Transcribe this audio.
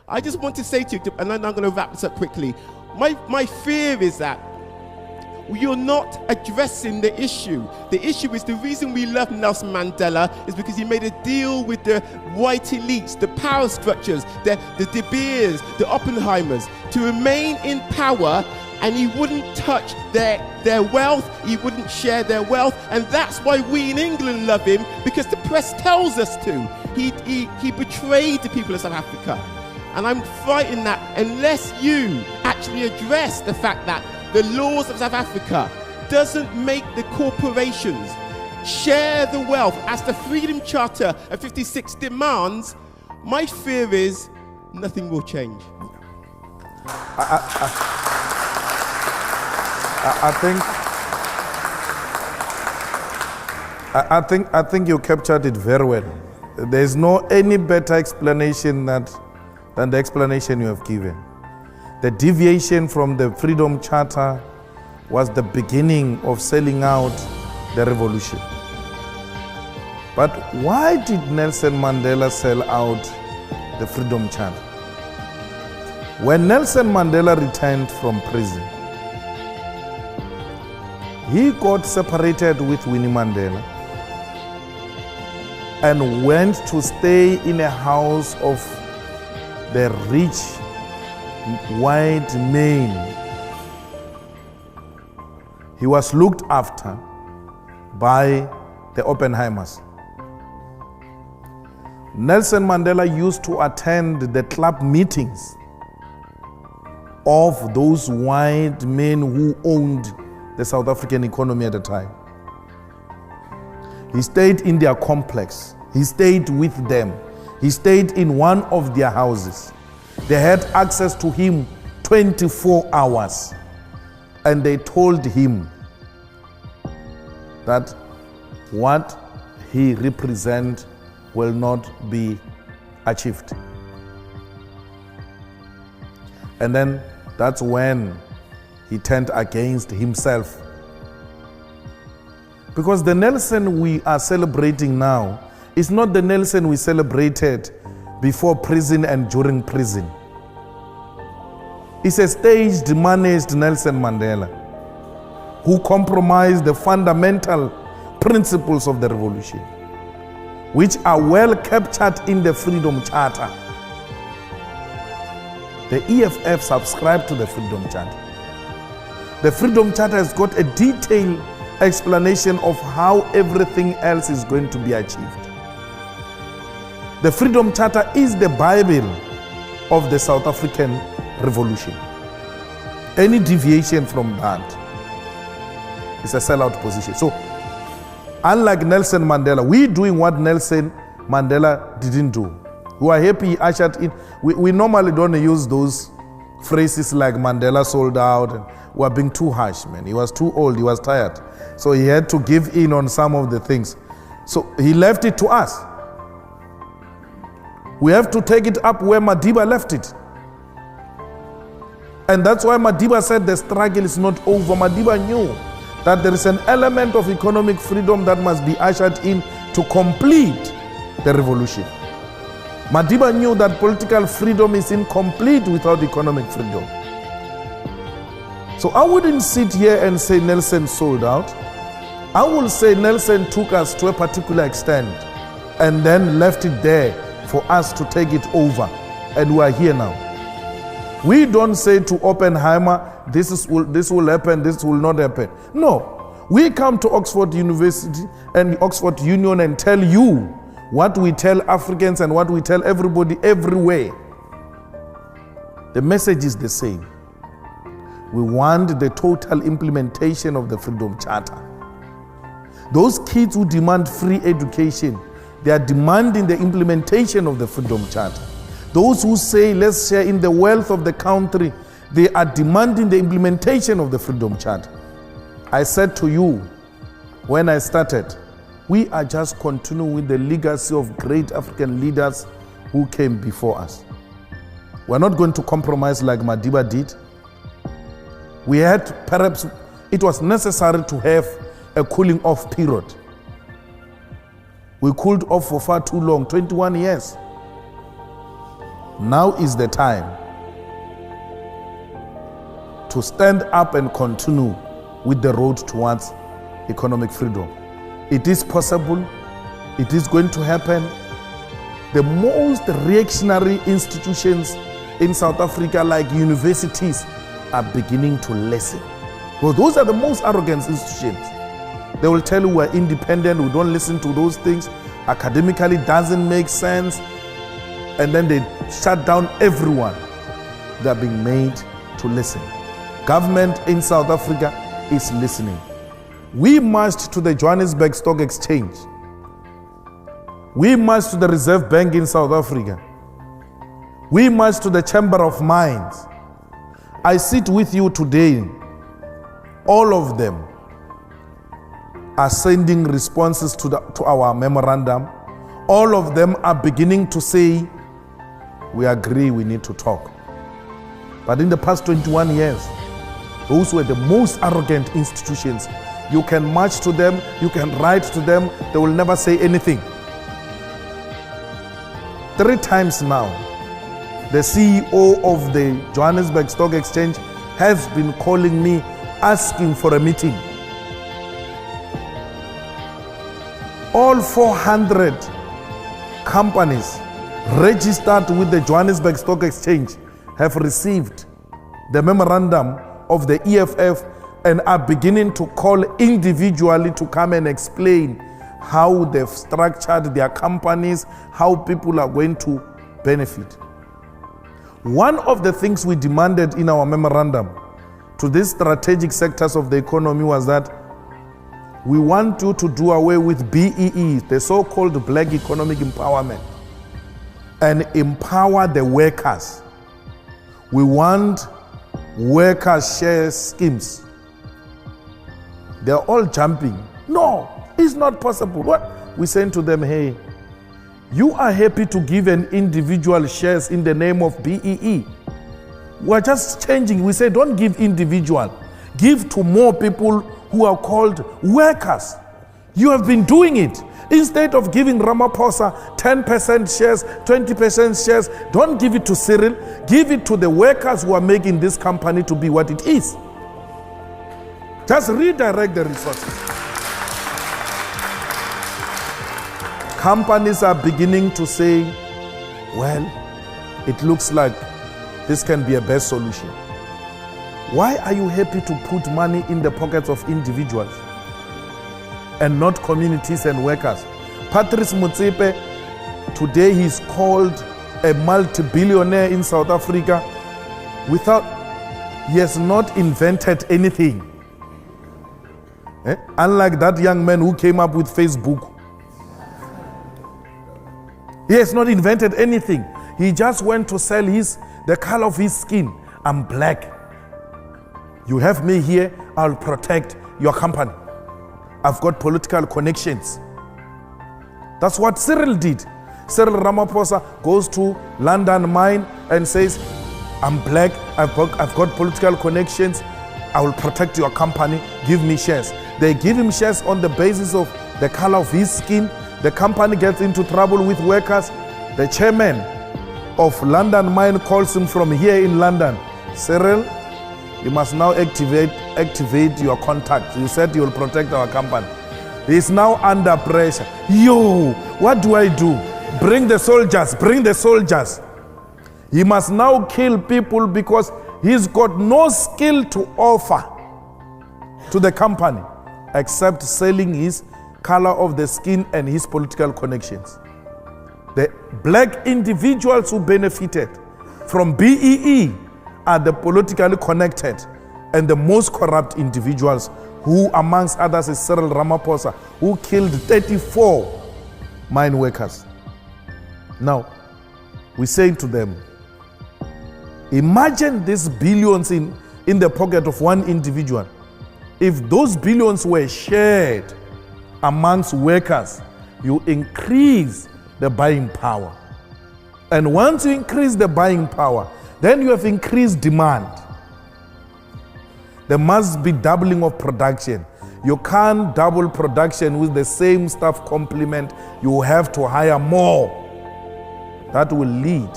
I just want to say to you, and then I'm going to wrap this up quickly. My fear is that you're not addressing the issue. The issue is the reason we love Nelson Mandela is because he made a deal with the white elites, the power structures, the De Beers, the Oppenheimers, to remain in power, and he wouldn't touch their wealth, he wouldn't share their wealth, and that's why we in England love him, because the press tells us to. He betrayed the people of South Africa. And I'm frightened that unless you actually address the fact that the laws of South Africa doesn't make the corporations share the wealth as the Freedom Charter of 56 demands, my fear is nothing will change. I think you captured it very well. There's no any better explanation than the explanation you have given. The deviation from the Freedom Charter was the beginning of selling out the revolution. But why did Nelson Mandela sell out the Freedom Charter? When Nelson Mandela returned from prison, he got separated with Winnie Mandela and went to stay in a house of the rich white men. He was looked after by the Oppenheimers. Nelson Mandela used to attend the club meetings of those white men who owned the South African economy at the time. He stayed in their complex. He stayed with them. He stayed in one of their houses. They had access to him 24 hours. And they told him that what he represents will not be achieved. And then that's when he turned against himself. Because the Nelson we are celebrating now is not the Nelson we celebrated before prison and during prison. It's a staged, managed Nelson Mandela who compromised the fundamental principles of the revolution, which are well captured in the Freedom Charter. The EFF subscribed to the Freedom Charter. The Freedom Charter has got a detailed explanation of how everything else is going to be achieved. The Freedom Charter is the Bible of the South African Revolution. Any deviation from that is a sellout position. So, unlike Nelson Mandela, we're doing what Nelson Mandela didn't do. We are happy he ushered in. We normally don't use those phrases like Mandela sold out. And we are being too harsh, man. He was too old, he was tired. So he had to give in on some of the things. So he left it to us. We have to take it up where Madiba left it. And that's why Madiba said the struggle is not over. Madiba knew that there is an element of economic freedom that must be ushered in to complete the revolution. Madiba knew that political freedom is incomplete without economic freedom. So I wouldn't sit here and say Nelson sold out. I will say Nelson took us to a particular extent and then left it there for us to take it over. And we are here now. We don't say to Oppenheimer, this will happen, this will not happen. No. We come to Oxford University and Oxford Union and tell you what we tell Africans and what we tell everybody everywhere. The message is the same. We want the total implementation of the Freedom Charter. Those kids who demand free education, they are demanding the implementation of the Freedom Charter. Those who say, let's share in the wealth of the country, they are demanding the implementation of the Freedom Charter. I said to you, when I started, we are just continuing with the legacy of great African leaders who came before us. We're not going to compromise like Madiba did. We had, perhaps, it was necessary to have a cooling off period. We cooled off for far too long, 21 years. Now is the time to stand up and continue with the road towards economic freedom. It is possible. It is going to happen. The most reactionary institutions in South Africa, like universities, are beginning to listen. Well, those are the most arrogant institutions. They will tell you we're independent, we don't listen to those things, academically doesn't make sense, and then they shut down everyone. They're being made to listen. Government in South Africa is listening. We marched to the Johannesburg Stock Exchange. We marched to the Reserve Bank in South Africa. We marched to the Chamber of Mines. I sit with you today. All of them are sending responses to our memorandum. All of them are beginning to say, we agree, we need to talk. But in the past 21 years, those were the most arrogant institutions. You can march to them, you can write to them, they will never say anything. 3 times now, the CEO of the Johannesburg Stock Exchange has been calling me, asking for a meeting. All 400 companies registered with the Johannesburg Stock Exchange have received the memorandum of the EFF and are beginning to call individually to come and explain how they've structured their companies, how people are going to benefit. One of the things we demanded in our memorandum to these strategic sectors of the economy was that we want you to do away with BEE, the so-called Black Economic Empowerment, and empower the workers. We want worker share schemes. They're all jumping. No, it's not possible. What? We saying to them, hey, you are happy to give an individual shares in the name of BEE. We're just changing. We say don't give individual. Give to more people who are called workers. You have been doing it. Instead of giving Ramaphosa 10% shares, 20% shares, don't give it to Cyril. Give it to the workers who are making this company to be what it is. Just redirect the resources. Companies are beginning to say, well, it looks like this can be a best solution. Why are you happy to put money in the pockets of individuals and not communities and workers? Patrice Motsepe, today he's called a multi-billionaire in South Africa he has not invented anything. Unlike that young man who came up with Facebook. He has not invented anything. He just went to sell the color of his skin. I'm black. You have me here, I'll protect your company. I've got political connections. That's what Cyril did. Cyril Ramaphosa goes to London Mine and says, I'm black, I've got political connections, I will protect your company, give me shares. They give him shares on the basis of the color of his skin. The company gets into trouble with workers. The chairman of London Mine calls him from here in London. Cyril, you must now activate your contact. You said you will protect our company. He's now under pressure. Yo, what do I do? Bring the soldiers, bring the soldiers. He must now kill people because he's got no skill to offer to the company except selling his color of the skin and his political connections. The black individuals who benefited from BEE are the politically connected and the most corrupt individuals who, amongst others, is Cyril Ramaphosa, who killed 34 mine workers. Now, we say to them, imagine these billions in the pocket of one individual. If those billions were shared amongst workers, you increase the buying power. And once you increase the buying power, then you have increased demand. There must be doubling of production. You can't double production with the same staff complement. You have to hire more. That will lead